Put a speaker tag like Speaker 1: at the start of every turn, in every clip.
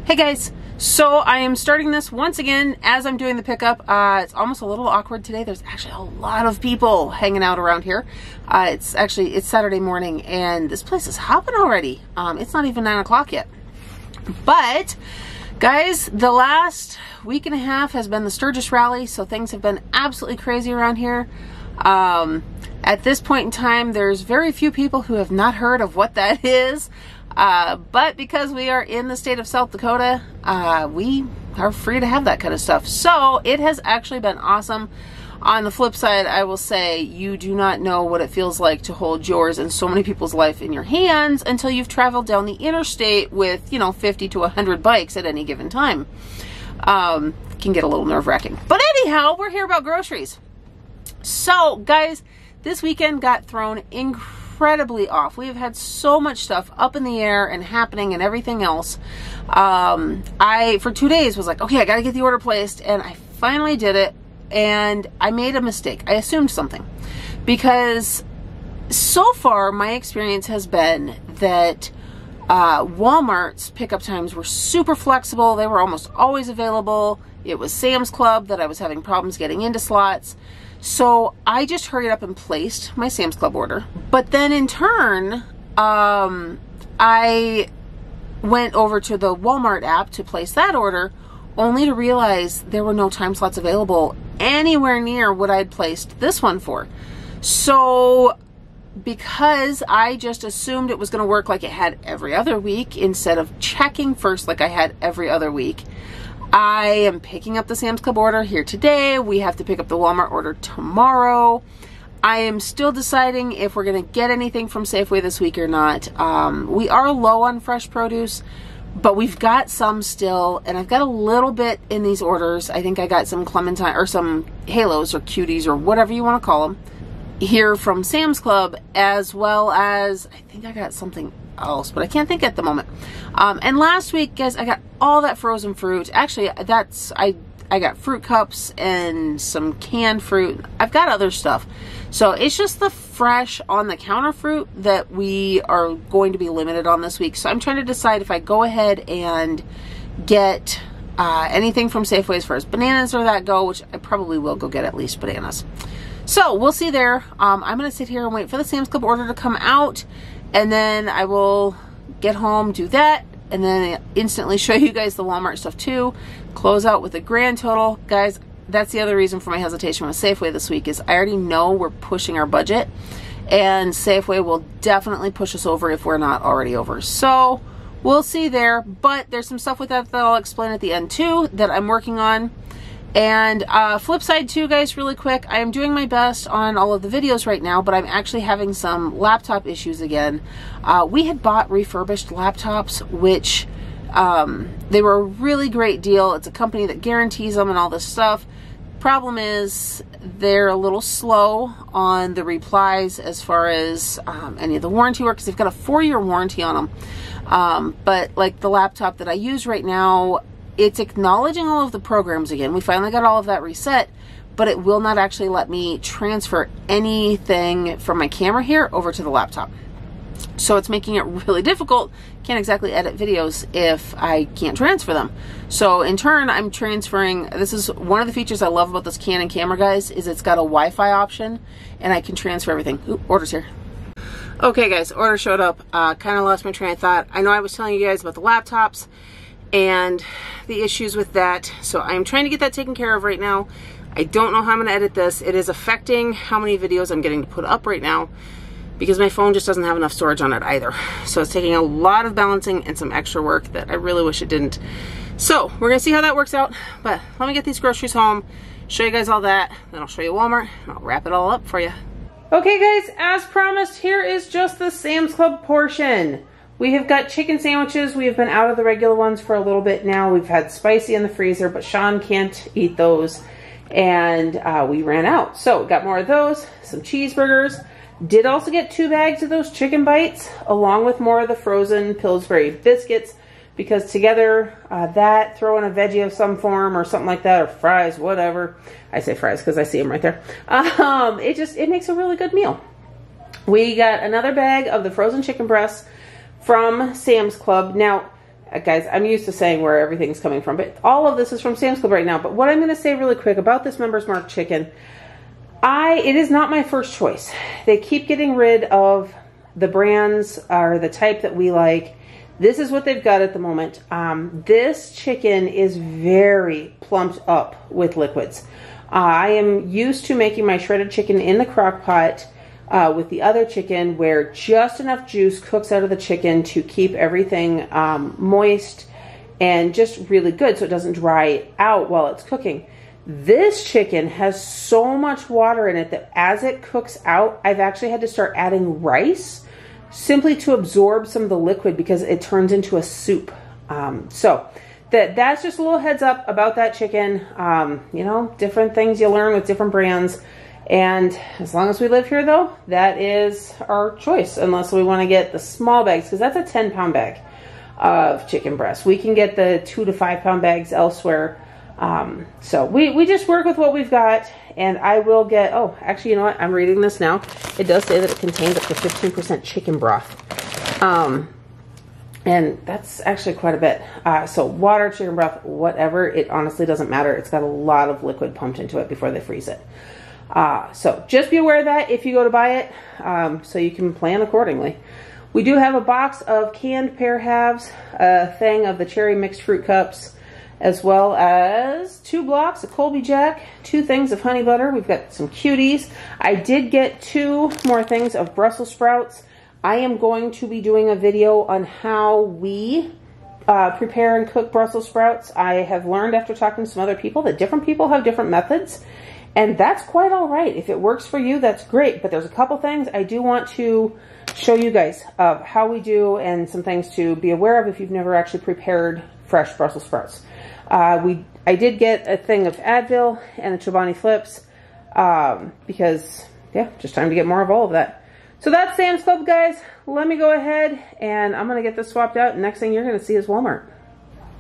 Speaker 1: Hey guys, so I am starting this once again as I'm doing the pickup. It's almost a little awkward today. There's actually a lot of people hanging out around here. It's Saturday morning and this place is hopping already. It's not even 9 o'clock yet. But guys, the last week and a half has been the Sturgis rally, so things have been absolutely crazy around here. At this point in time, there's very few people who have not heard of what that is. But because we are in the state of South Dakota, we are free to have that kind of stuff. So it has actually been awesome. On the flip side, I will say you do not know what it feels like to hold yours and so many people's life in your hands until you've traveled down the interstate with, 50 to 100 bikes at any given time. It can get a little nerve-wracking. But anyhow, we're here about groceries. So guys, this weekend got thrown incredibly off. We have had so much stuff up in the air and happening and everything else. I for 2 days was like, okay, I gotta get the order placed, and I finally did it, and I made a mistake. I assumed something, because so far my experience has been that Walmart's pickup times were super flexible. They were almost always available. It was Sam's Club that I was having problems getting into slots. So I just hurried up and placed my Sam's Club order. But then in turn, I went over to the Walmart app to place that order, only to realize there were no time slots available anywhere near what I'd placed this one for. So because I just assumed it was going to work like it had every other week, instead of checking first like I had every other week, I am picking up the Sam's Club order here today. We have to pick up the Walmart order tomorrow. I am still deciding if we're going to get anything from Safeway this week or not. We are low on fresh produce, but we've got some still, and I've got a little bit in these orders. I think I got some clementine or some halos or cuties or whatever you want to call them here from Sam's Club, as well as I think I got something else, but I can't think at the moment. And last week, guys, I got all that frozen fruit. Actually, I got fruit cups and some canned fruit. I've got other stuff. So it's just the fresh on the counter fruit that we are going to be limited on this week. So I'm trying to decide if I go ahead and get anything from Safeway as far as bananas or that go, which I probably will go get at least bananas. So we'll see there. I'm going to sit here and wait for the Sam's Club order to come out, and then I will get home, do that, and then instantly show you guys the Walmart stuff too. Close out with a grand total. Guys, that's the other reason for my hesitation with Safeway this week, is I already know we're pushing our budget, and Safeway will definitely push us over if we're not already over. So we'll see there, but there's some stuff with that that I'll explain at the end too that I'm working on. And flip side too, guys, really quick, I am doing my best on all of the videos right now, but I'm actually having some laptop issues again. We had bought refurbished laptops, which they were a really great deal. It's a company that guarantees them and all this stuff. Problem is, they're a little slow on the replies as far as any of the warranty work, because they've got a 4-year warranty on them. But like the laptop that I use right now, it's acknowledging all of the programs again. We finally got all of that reset, but it will not actually let me transfer anything from my camera here over to the laptop. So it's making it really difficult. Can't exactly edit videos if I can't transfer them. So in turn, I'm transferring. This is one of the features I love about this Canon camera, guys, is it's got a Wi-Fi option, and I can transfer everything. Ooh, order's here. Okay, guys, order showed up. Kind of lost my train of thought. I know I was telling you guys about the laptops and the issues with that, so I'm trying to get that taken care of right now. I don't know how I'm going to edit this. It is affecting how many videos I'm getting to put up right now, because my phone just doesn't have enough storage on it either. So it's taking a lot of balancing and some extra work that I really wish it didn't. So we're going to see how that works out, but let me get these groceries home, show you guys all that, then I'll show you Walmart, and I'll wrap it all up for you. Okay guys, as promised, here is just the Sam's Club portion. We have got chicken sandwiches. We have been out of the regular ones for a little bit now. We've had spicy in the freezer, but Shawn can't eat those, and we ran out. So got more of those, some cheeseburgers. Did also get 2 bags of those chicken bites, along with more of the frozen Pillsbury biscuits, because together, that, throw in a veggie of some form or something like that, or fries, whatever. I say fries because I see them right there. It makes a really good meal. We got another bag of the frozen chicken breasts from Sam's Club. Now, guys, I'm used to saying where everything's coming from, but all of this is from Sam's Club right now. But what I'm going to say really quick about this Members Mark chicken, it is not my first choice. They keep getting rid of the brands or the type that we like. This is what they've got at the moment. This chicken is very plumped up with liquids. I am used to making my shredded chicken in the crock pot with the other chicken, where just enough juice cooks out of the chicken to keep everything moist and just really good so it doesn't dry out while it's cooking. This chicken has so much water in it that as it cooks out, I've actually had to start adding rice simply to absorb some of the liquid because it turns into a soup. So that's just a little heads up about that chicken. You know, different things you learn with different brands. And as long as we live here, though, that is our choice, unless we want to get the small bags, because that's a 10-pound bag of chicken breast. We can get the 2 to 5 pound bags elsewhere. So we just work with what we've got, and I will get, oh, actually, you know what? I'm reading this now. It does say that it contains up to 15% chicken broth. And that's actually quite a bit. So water, chicken broth, whatever, it honestly doesn't matter. It's got a lot of liquid pumped into it before they freeze it. So just be aware of that if you go to buy it, so you can plan accordingly. We do have a box of canned pear halves, a thing of the cherry mixed fruit cups, as well as 2 blocks of Colby Jack, 2 things of honey butter. We've got some cuties. I did get 2 more things of Brussels sprouts. I am going to be doing a video on how we prepare and cook Brussels sprouts. I have learned after talking to some other people that different people have different methods. And that's quite all right. If it works for you, that's great. But there's a couple things I do want to show you guys of how we do, and some things to be aware of if you've never actually prepared fresh Brussels sprouts. I did get a thing of Advil and the Chobani Flips because, yeah, just time to get more of all of that. So that's Sam's Club, guys. Let me go ahead and I'm going to get this swapped out. And next thing you're going to see is Walmart.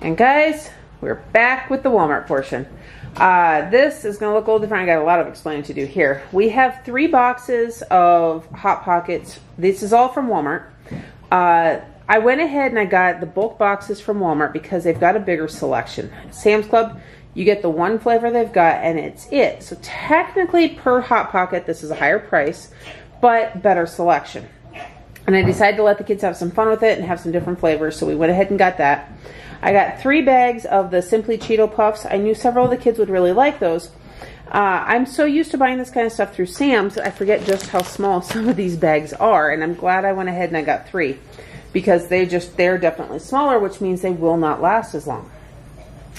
Speaker 1: And guys, we're back with the Walmart portion. This is going to look a little different. I got a lot of explaining to do here. We have 3 boxes of Hot Pockets. This is all from Walmart. I went ahead and I got the bulk boxes from Walmart because they've got a bigger selection. Sam's Club, you get the one flavor they've got and it's it. So technically per Hot Pocket, this is a higher price, but better selection. And I decided to let the kids have some fun with it and have some different flavors, so we went ahead and got that. I got 3 bags of the Simply Cheeto Puffs. I knew several of the kids would really like those. I'm so used to buying this kind of stuff through Sam's, I forget just how small some of these bags are, and I'm glad I went ahead and I got 3. Because they're definitely smaller, which means they will not last as long.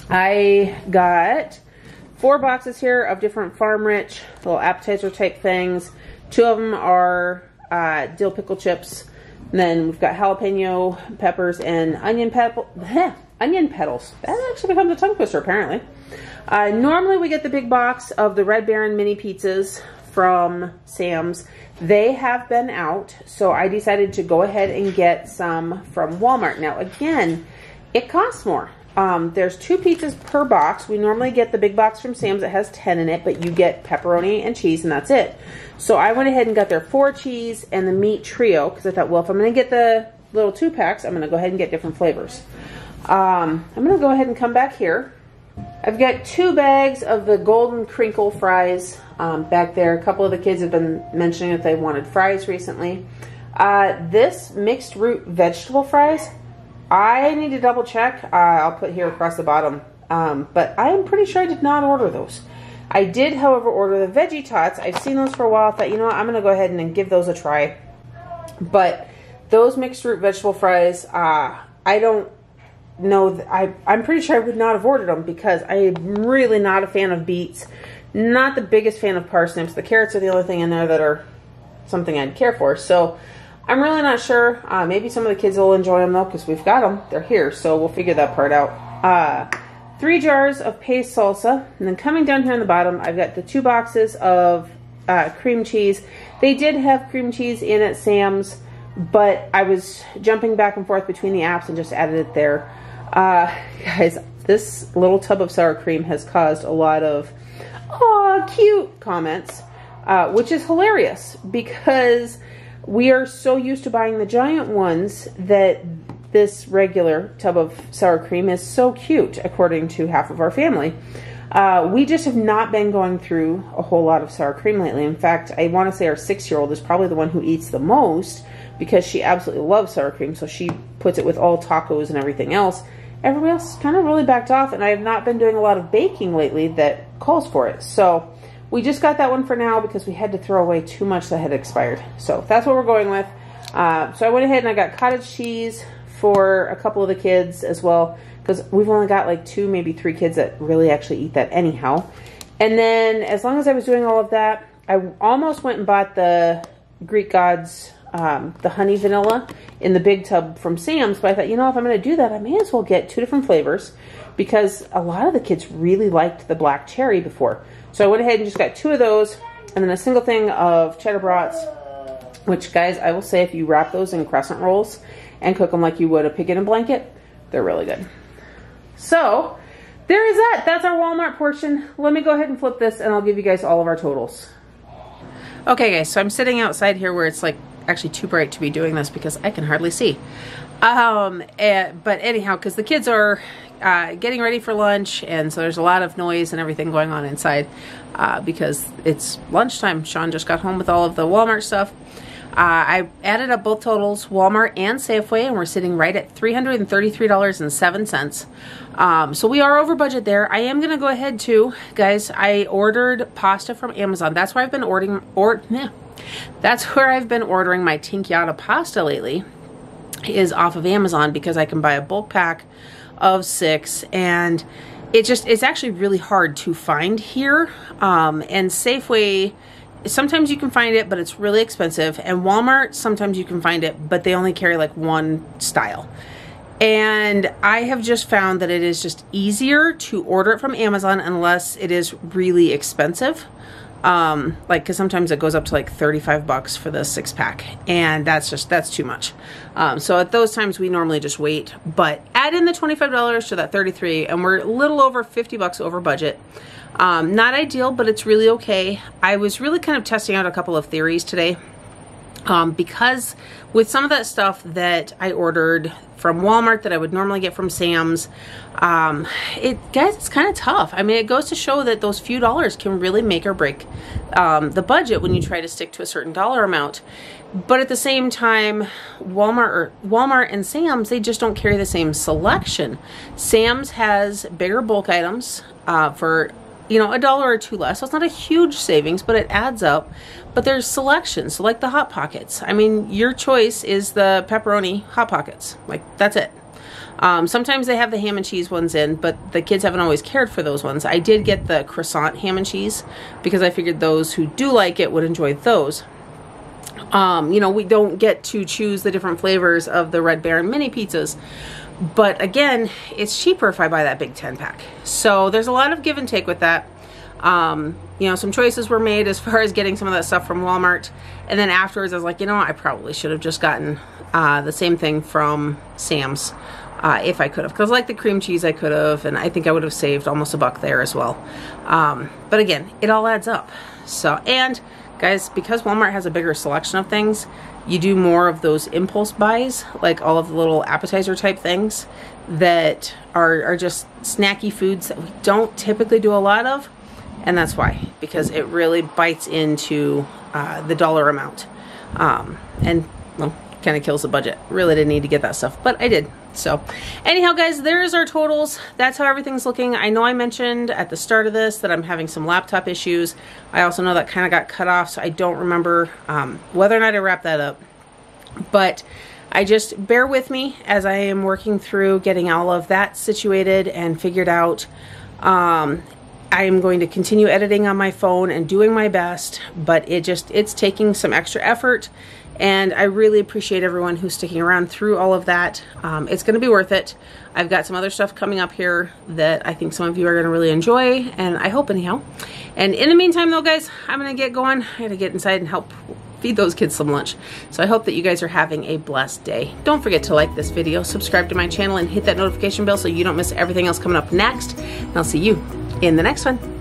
Speaker 1: I got 4 boxes here of different Farm Rich little appetizer type things. 2 of them are dill pickle chips. And then we've got jalapeno peppers and onion petals. That actually becomes a tongue twister, apparently. Normally we get the big box of the Red Baron mini pizzas from Sam's. They have been out, so I decided to go ahead and get some from Walmart. Now again, it costs more. There's 2 pizzas per box. We normally get the big box from Sam's that has 10 in it, but you get pepperoni and cheese and that's it. So I went ahead and got their 4 cheese and the meat trio because I thought, well, if I'm going to get the little 2 packs, I'm going to go ahead and get different flavors. I'm going to go ahead and come back here. I've got 2 bags of the golden crinkle fries back there. A couple of the kids have been mentioning that they wanted fries recently. This mixed root vegetable fries, I need to double check. I'll put here across the bottom. But I am pretty sure I did not order those. I did, however, order the veggie tots. I've seen those for a while. I thought, you know what, I'm going to go ahead and give those a try. But those mixed root vegetable fries, I don't know. I'm pretty sure I would not have ordered them because I'm really not a fan of beets. Not the biggest fan of parsnips. The carrots are the only thing in there that are something I'd care for. So I'm really not sure. Maybe some of the kids will enjoy them though because we've got them. They're here, so we'll figure that part out. 3 jars of paste salsa. And then coming down here on the bottom, I've got the 2 boxes of cream cheese. They did have cream cheese in at Sam's, but I was jumping back and forth between the apps and just added it there. Guys, this little tub of sour cream has caused a lot of cute comments, which is hilarious because we are so used to buying the giant ones that this regular tub of sour cream is so cute, according to half of our family. We just have not been going through a whole lot of sour cream lately. In fact, I want to say our 6-year-old is probably the one who eats the most because she absolutely loves sour cream. So she puts it with all tacos and everything else. Everybody else kind of really backed off, and I have not been doing a lot of baking lately that calls for it. So we just got that one for now because we had to throw away too much that had expired. So that's what we're going with. So I went ahead and I got cottage cheese for a couple of the kids as well, because we've only got like 2, maybe 3 kids that really actually eat that anyhow. And then as long as I was doing all of that, I almost went and bought the Greek Gods, the honey vanilla in the big tub from Sam's, but I thought, you know, if I'm going to do that, I may as well get 2 different flavors because a lot of the kids really liked the black cherry before. So I went ahead and just got 2 of those, and then a single thing of cheddar brats, which, guys, I will say if you wrap those in crescent rolls and cook them like you would a pig in a blanket, they're really good. So there is that. That's our Walmart portion. Let me go ahead and flip this and I'll give you guys all of our totals. Okay, guys, so I'm sitting outside here where it's like actually too bright to be doing this because I can hardly see. But anyhow, because the kids are getting ready for lunch, and so there's a lot of noise and everything going on inside because it's lunchtime. Shawn just got home with all of the Walmart stuff. I added up both totals, Walmart and Safeway, and we're sitting right at $333.07. So we are over budget there. I am going to go ahead too, guys. I ordered pasta from Amazon. That's where I've been ordering, that's where I've been ordering my tinkyata pasta lately, is off of Amazon, because I can buy a bulk pack of 6, and it's actually really hard to find here. And Safeway, sometimes you can find it, but it's really expensive. And Walmart, sometimes you can find it, but they only carry like one style. And I have just found that it is just easier to order it from Amazon unless it is really expensive. Like, cause sometimes it goes up to like 35 bucks for the 6-pack, and that's too much. So at those times we normally just wait, but add in the $25 to that 33 and we're a little over 50 bucks over budget. Not ideal, but it's really okay. I was really kind of testing out a couple of theories today. Because with some of that stuff that I ordered from Walmart that I would normally get from Sam's, guys, it's kind of tough. I mean, it goes to show that those few dollars can really make or break the budget when you try to stick to a certain dollar amount. But at the same time, Walmart and Sam's, they just don't carry the same selection. Sam's has bigger bulk items for, you know, $1 or $2 less. So it's not a huge savings, but it adds up. But there's selections, so like the Hot Pockets. I mean, your choice is the pepperoni Hot Pockets. Like, that's it. Sometimes they have the ham and cheese ones in, but the kids haven't always cared for those ones. I did get the croissant ham and cheese because I figured those who do like it would enjoy those. You know, we don't get to choose the different flavors of the Red Baron mini pizzas. But again, it's cheaper if I buy that big 10-pack. So there's a lot of give and take with that. You know, some choices were made as far as getting some of that stuff from Walmart. And then afterwards I was like, you know, I probably should have just gotten the same thing from Sam's if I could have. Because like the cream cheese I could have, and I think I would have saved almost $1 there as well. But again, it all adds up. So, and guys, because Walmart has a bigger selection of things, you do more of those impulse buys, like all of the little appetizer type things that are just snacky foods that we don't typically do a lot of. And that's why, because it really bites into the dollar amount. And, well, kind of kills the budget. Really didn't need to get that stuff, but I did. So anyhow, guys, there's our totals. That's how everything's looking. I know I mentioned at the start of this that I'm having some laptop issues. I also know that kind of got cut off, so I don't remember whether or not I wrapped that up. But I just bear with me as I am working through getting all of that situated and figured out. I am going to continue editing on my phone and doing my best, but it's taking some extra effort, and I really appreciate everyone who's sticking around through all of that. It's going to be worth it. I've got some other stuff coming up here that I think some of you are going to really enjoy, and I hope anyhow. And in the meantime though, guys, I'm going to get going. I got to get inside and help feed those kids some lunch. So I hope that you guys are having a blessed day. Don't forget to like this video, subscribe to my channel, and hit that notification bell so you don't miss everything else coming up next. And I'll see you in the next one.